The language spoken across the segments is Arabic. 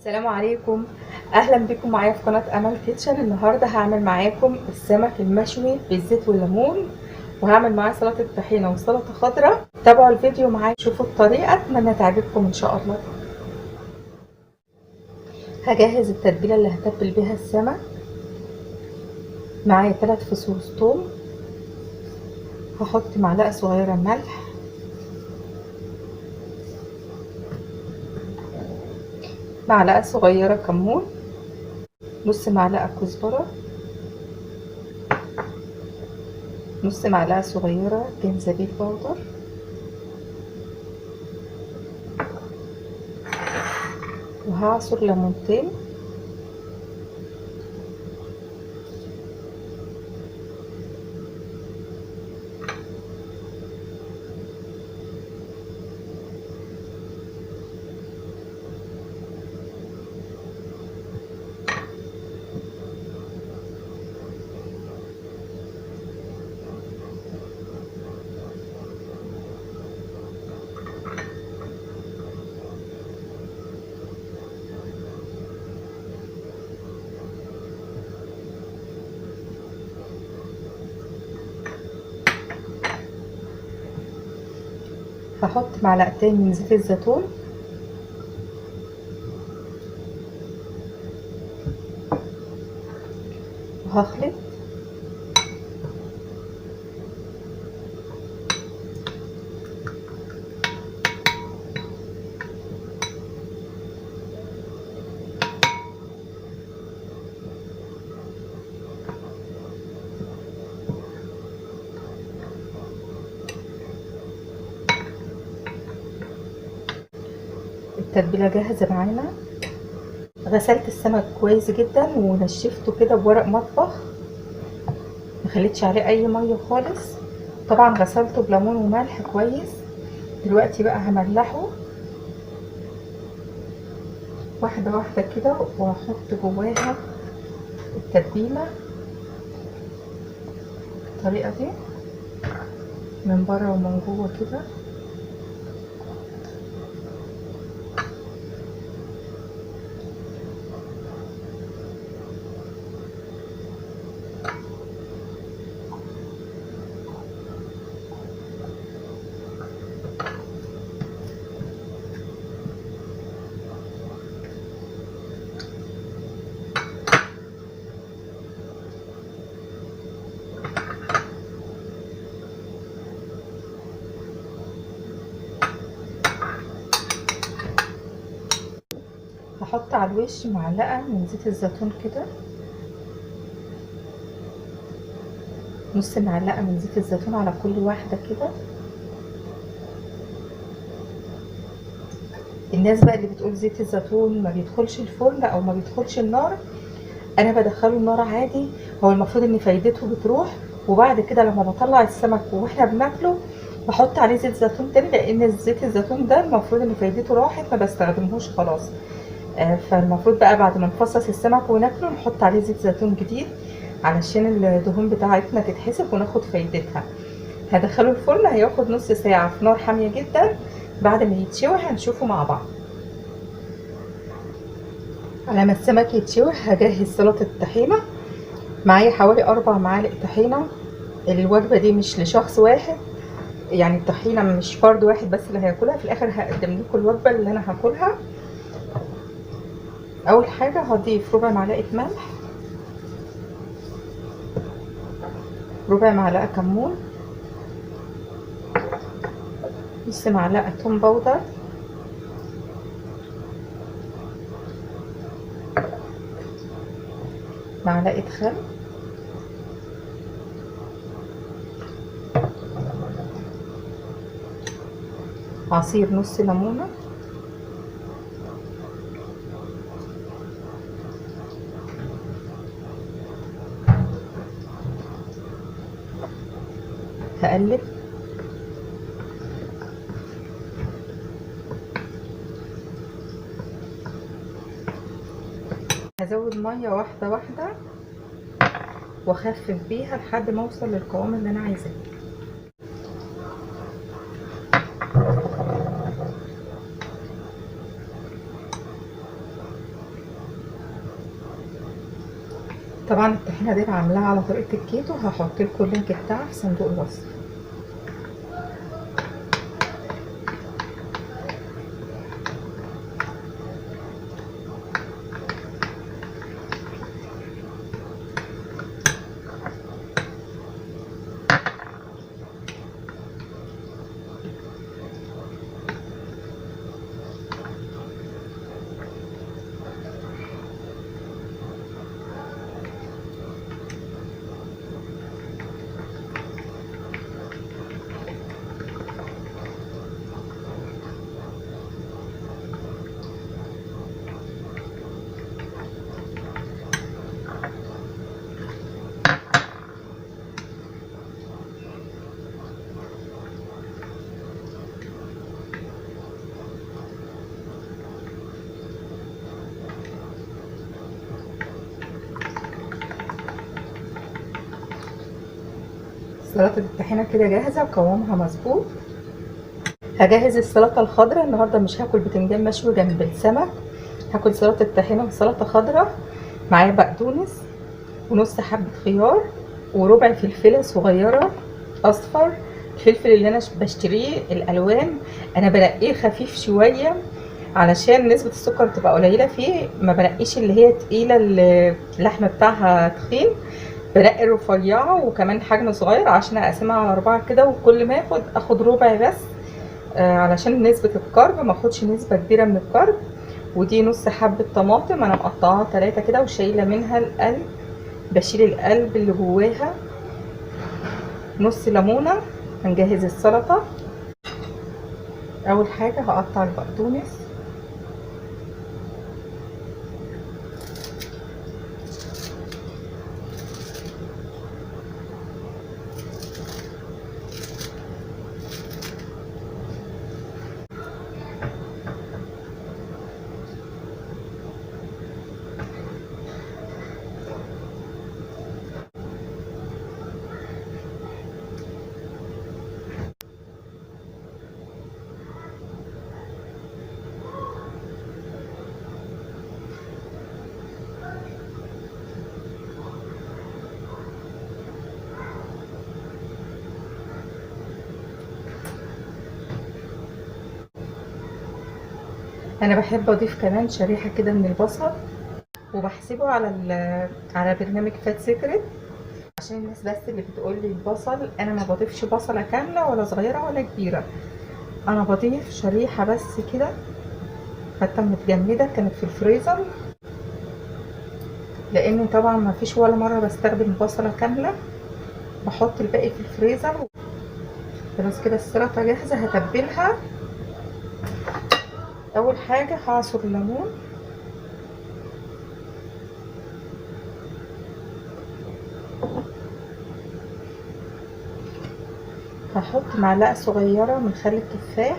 السلام عليكم. اهلا بكم معايا في قناه امل كيتشن. النهارده هعمل معاكم السمك المشوي بالزيت والليمون، وهعمل معاه سلطه طحينه وسلطه خضراء. تابعوا الفيديو معايا شوفوا الطريقه، اتمنى تعجبكم ان شاء الله. هجهز التتبيله اللي هتبل بيها السمك. معايا 3 فصوص ثوم، هحط معلقه صغيره ملح، معلقه صغيره كمون، نص معلقه كزبره، نص معلقه صغيره جنزبيل بودر، وهعصر ليمونتين، هحط معلقتين من زيت الزيتون، وهخلط. التتبيله جاهزه معانا. غسلت السمك كويس جدا ونشفته كده بورق مطبخ، مخليتش عليه اي ميه خالص. طبعا غسلته بليمون وملح كويس. دلوقتي بقى هملحه واحده واحده كده، وهحط جواها التتبيله بالطريقه دي من بره ومن جوه كده. هحط على الوش معلقه من زيت الزيتون كده، نص معلقه من زيت الزيتون على كل واحده كده. الناس بقى اللي بتقول زيت الزيتون ما بيدخلش الفرن او ما بيدخلش النار، انا بدخله النار عادي. هو المفروض ان فايدته بتروح، وبعد كده لما بطلع السمك واحنا بناكله بحط عليه زيت زيتون تاني، لان زيت الزيتون ده المفروض ان فايدته راحت ما بستخدمهوش خلاص. فالمفروض بقى بعد ما نفصص السمك وناكله نحط عليه زيت زيتون جديد علشان الدهون بتاعتنا تتحسب وناخد فايدتها. هدخله الفرن، هياخد نص ساعة في نار حامية جدا. بعد ما يتشوي هنشوفه مع بعض. على ما السمك يتشوي هجهز سلطة الطحينة. معايا حوالي 4 معالق طحينة. الوجبة دي مش لشخص واحد، يعني الطحينة مش فرد واحد بس اللي هياكلها. في الاخر هقدم لكم الوجبة اللي انا هاكلها. اول حاجة هضيف ربع معلقة ملح، ربع معلقة كمون، نص معلقة توم باودر، معلقة خل، عصير نص ليمونة، هقلب. هزود ميه واحده واحده واخفف بيها لحد ما اوصل للقوام اللي انا عايزاه. طبعا الطحينه دي أنا عاملاها على طريقه الكيتو، هحط لكم اللينك بتاعها في صندوق الوصف. سلطه الطحينه كده جاهزه وقوامها مظبوط. هجهز السلطه الخضراء. النهارده مش هاكل بتنجان مشوي جنب السمك، هاكل سلطه طحينه وسلطه خضراء. معايا بقدونس ونص حبه خيار وربع فلفله صغيره اصفر. الفلفل اللي انا بشتريه الالوان انا بنقيه خفيف شويه علشان نسبه السكر تبقى قليله فيه، ما بنقيش اللي هي تقيله اللحم بتاعها تخين، بنقي الرفيعه وكمان حجم صغير عشان اقسمها على 4 كده، وكل ما اخد ربع بس علشان نسبه الكرب ما اخدش نسبه كبيره من الكرب. ودي نص حبه طماطم انا مقطعاها 3 كده وشايله منها القلب، بشيل القلب اللي جواها. نص ليمونه. هنجهز السلطه. اول حاجه هقطع البقدونس، انا بحب اضيف كمان شريحه كده من البصل، وبحسبه على برنامج فات سيكريت عشان الناس بس اللي بتقول لي البصل، انا ما بضيفش بصله كامله ولا صغيره ولا كبيره، انا بضيف شريحه بس كده حتى متجمده كانت في الفريزر، لان طبعا ما فيش ولا مره بستخدم بصله كامله، بحط الباقي في الفريزر. خلاص كده السلطه جاهزه. هتبلها. اول حاجه هعصر الليمون، هحط معلقه صغيره من خل التفاح،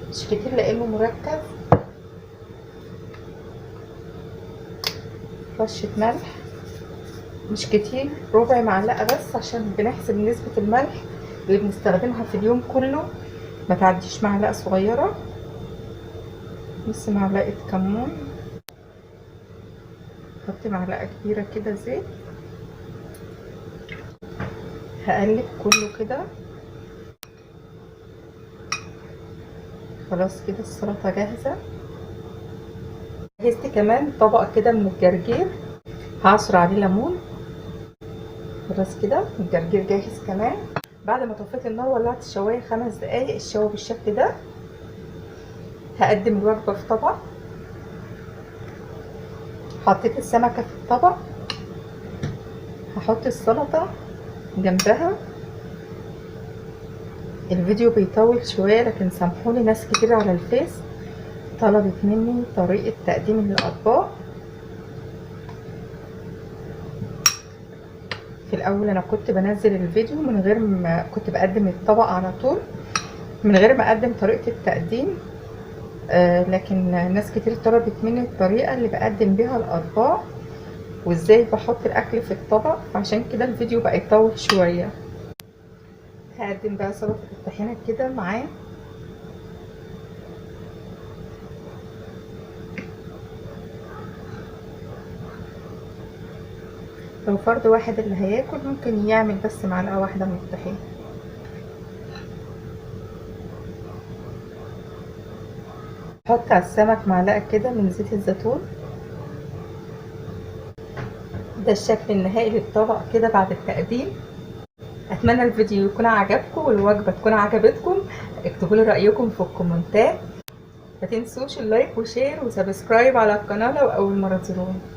مش كتير لانه مركز، رشه ملح مش كتير، ربع معلقه بس عشان بنحسب نسبه الملح اللي بنستخدمها في اليوم كله، ما تعديش معلقه صغيره. نص معلقه كمون، حط معلقه كبيره كده زيت، هقلب كله كده. خلاص كده السلطه جاهزه. جهزت كمان طبق كده من الجرجير، هعصر عليه ليمون. خلاص كده الجرجير جاهز كمان. بعد ما طفيت النار ولعت الشوايه 5 دقايق الشوا بالشكل ده. هقدم الوجبه في طبق، حطيت السمكه في الطبق، هحط السلطه جنبها. الفيديو بيطول شويه لكن سامحوني، ناس كتير على الفيس طلبت مني طريقه تقديم الاطباق. في الاول انا كنت بنزل الفيديو من غير ما كنت بقدم الطبق على طول من غير ما اقدم طريقه التقديم، لكن ناس كتير طلبت مني الطريقه اللي بقدم بيها الاطباق وازاي بحط الاكل في الطبق، عشان كده الفيديو بقى يطول شويه. هقدم بقى سلطه الطحينه كده معاه. لو فرد واحد اللي هياكل ممكن يعمل بس معلقة واحدة من الطحين. حط على السمك معلقة كده من زيت الزيتون. ده الشكل النهائي للطبق كده بعد التقديم. اتمنى الفيديو يكون عجبكم والوجبة تكون عجبتكم. اكتبوا لي رأيكم في الكومنتات. ما تنسوش اللايك وشير وسبسكرايب على القناة لو اول مرة تزوروني.